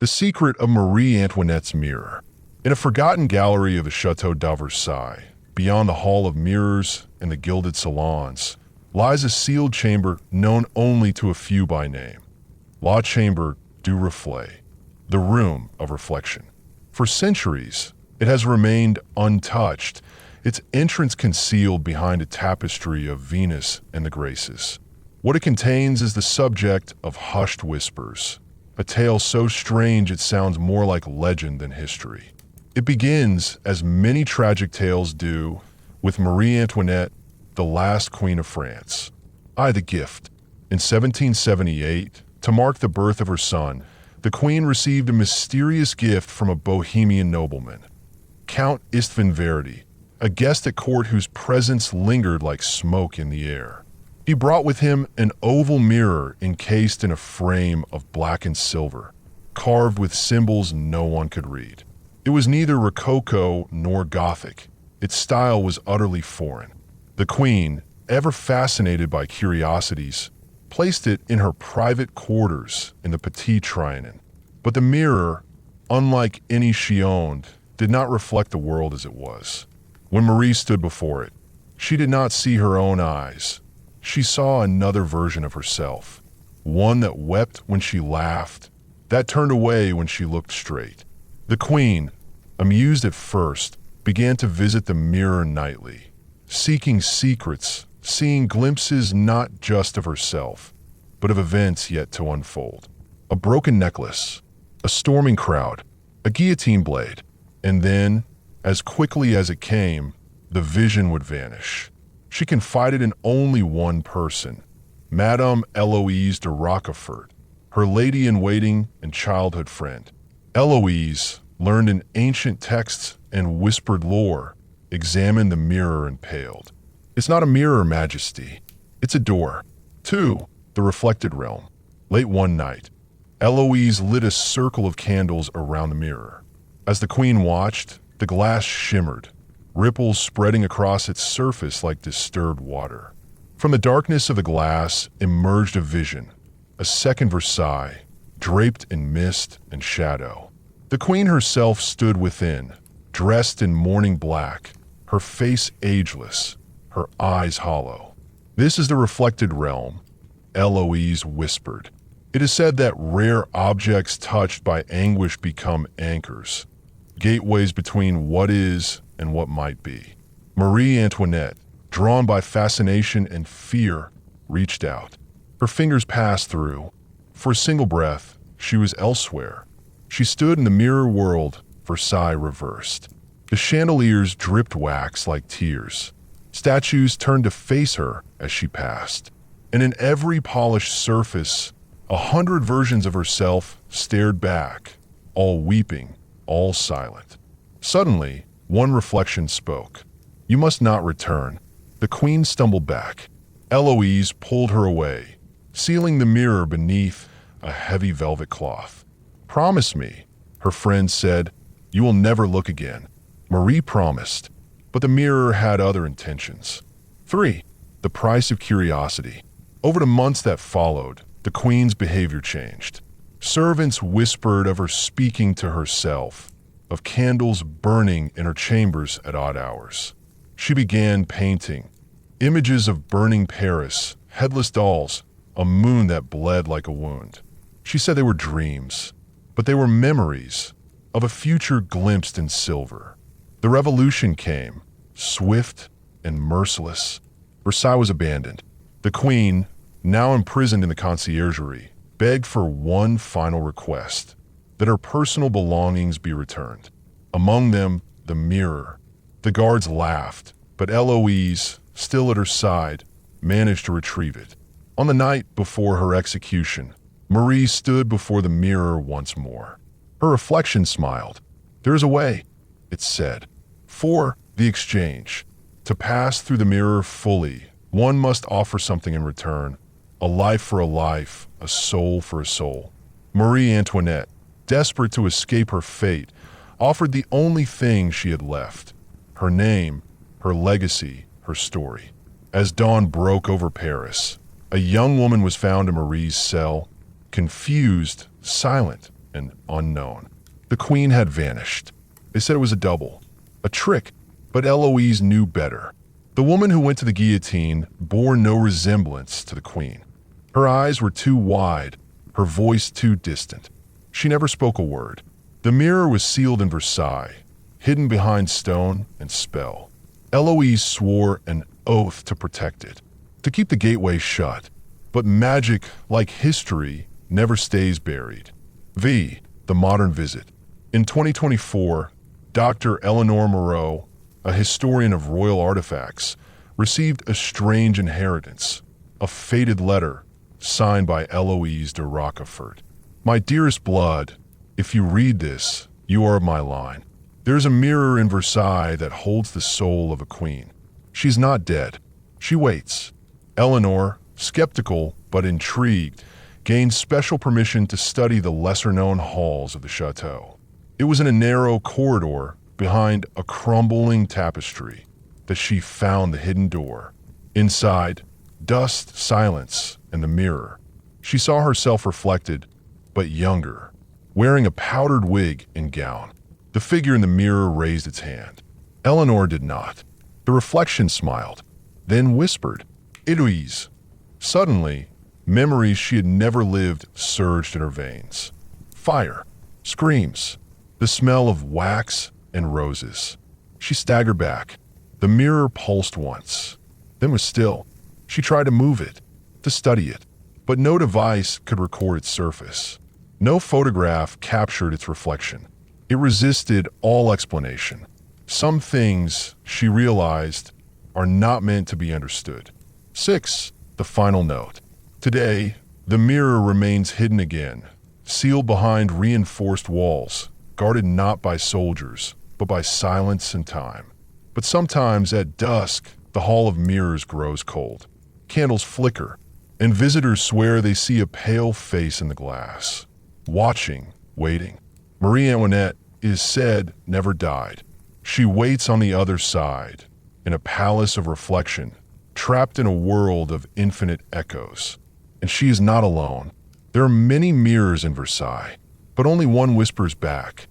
The secret of Marie Antoinette's mirror. In a forgotten gallery of the Château de Versailles, beyond the hall of mirrors and the gilded salons, lies a sealed chamber known only to a few by name. La Chambre du Reflet, the room of reflection. For centuries, it has remained untouched, its entrance concealed behind a tapestry of Venus and the Graces. What it contains is the subject of hushed whispers, a tale so strange it sounds more like legend than history. It begins, as many tragic tales do, with Marie Antoinette, the last queen of France. The gift. In 1778, to mark the birth of her son, the queen received a mysterious gift from a Bohemian nobleman, Count Istvan Verdi, a guest at court whose presence lingered like smoke in the air. He brought with him an oval mirror encased in a frame of blackened silver, carved with symbols no one could read. It was neither Rococo nor Gothic. Its style was utterly foreign. The queen, ever fascinated by curiosities, placed it in her private quarters in the Petit Trianon. But the mirror, unlike any she owned, did not reflect the world as it was. When Marie stood before it, she did not see her own eyes. She saw another version of herself, one that wept when she laughed, that turned away when she looked straight. The queen, amused at first, began to visit the mirror nightly, seeking secrets, seeing glimpses not just of herself, but of events yet to unfold. A broken necklace, a storming crowd, a guillotine blade, and then, as quickly as it came, the vision would vanish. She confided in only one person, Madame Eloise de Rochefort, her lady-in-waiting and childhood friend. Eloise, learned in ancient texts and whispered lore, examined the mirror and paled. It's not a mirror, Majesty. It's a door. To the reflected realm. Late one night, Eloise lit a circle of candles around the mirror. As the queen watched, the glass shimmered, ripples spreading across its surface like disturbed water. From the darkness of the glass emerged a vision, a second Versailles, draped in mist and shadow. The queen herself stood within, dressed in mourning black, her face ageless, her eyes hollow. "This is the reflected realm," Eloise whispered. "It is said that rare objects touched by anguish become anchors, gateways between what is and what might be." Marie Antoinette, drawn by fascination and fear, reached out. Her fingers passed through. For a single breath, she was elsewhere. She stood in the mirror world, Versailles reversed. The chandeliers dripped wax like tears. Statues turned to face her as she passed. And in every polished surface, 100 versions of herself stared back, all weeping, all silent. Suddenly, one reflection spoke. "You must not return." The queen stumbled back. Eloise pulled her away, sealing the mirror beneath a heavy velvet cloth. "Promise me," her friend said, "you will never look again." Marie promised, but the mirror had other intentions. 3. The price of curiosity. Over the months that followed, the queen's behavior changed. Servants whispered of her speaking to herself, of candles burning in her chambers at odd hours. She began painting images of burning Paris, headless dolls, a moon that bled like a wound. She said they were dreams, but they were memories of a future glimpsed in silver. The revolution came, swift and merciless. Versailles was abandoned. The queen, now imprisoned in the conciergerie, begged for one final request, that her personal belongings be returned. Among them, the mirror. The guards laughed, but Eloise, still at her side, managed to retrieve it. On the night before her execution, Marie stood before the mirror once more. Her reflection smiled. "There is a way," it said. "For the exchange. To pass through the mirror fully, one must offer something in return. A life for a life, a soul for a soul." Marie Antoinette, desperate to escape her fate, offered the only thing she had left: her name, her legacy, her story. As dawn broke over Paris, a young woman was found in Marie's cell, confused, silent. and unknown. The queen had vanished. They said it was a double, a trick, but Eloise knew better. The woman who went to the guillotine bore no resemblance to the queen. Her eyes were too wide, her voice too distant. She never spoke a word. The mirror was sealed in Versailles, hidden behind stone and spell. Eloise swore an oath to protect it, to keep the gateway shut. But magic, like history, never stays buried. The modern visit. In 2024, Dr. Eleanor Moreau, a historian of royal artifacts, received a strange inheritance, a faded letter signed by Eloise de Rochefort. My dearest blood, if you read this, you are of my line. There's a mirror in Versailles that holds the soul of a queen. She's not dead. She waits. Eleanor, skeptical but intrigued, gained special permission to study the lesser-known halls of the chateau. It was in a narrow corridor behind a crumbling tapestry that she found the hidden door. Inside, dust, silence, and the mirror. She saw herself reflected, but younger, wearing a powdered wig and gown. The figure in the mirror raised its hand. Eleanor did not. The reflection smiled, then whispered, "Eloise." Suddenly, memories she had never lived surged in her veins. Fire, screams, the smell of wax and roses. She staggered back. The mirror pulsed once, then was still. She tried to move it, to study it, but no device could record its surface. No photograph captured its reflection. It resisted all explanation. Some things, she realized, are not meant to be understood. 6. The final note. Today, the mirror remains hidden again, sealed behind reinforced walls, guarded not by soldiers, but by silence and time. But sometimes at dusk, the hall of mirrors grows cold. Candles flicker, and visitors swear they see a pale face in the glass. Watching, waiting. Marie Antoinette, it is said, never died. She waits on the other side, in a palace of reflection, trapped in a world of infinite echoes. And she is not alone. There are many mirrors in Versailles, but only one whispers back,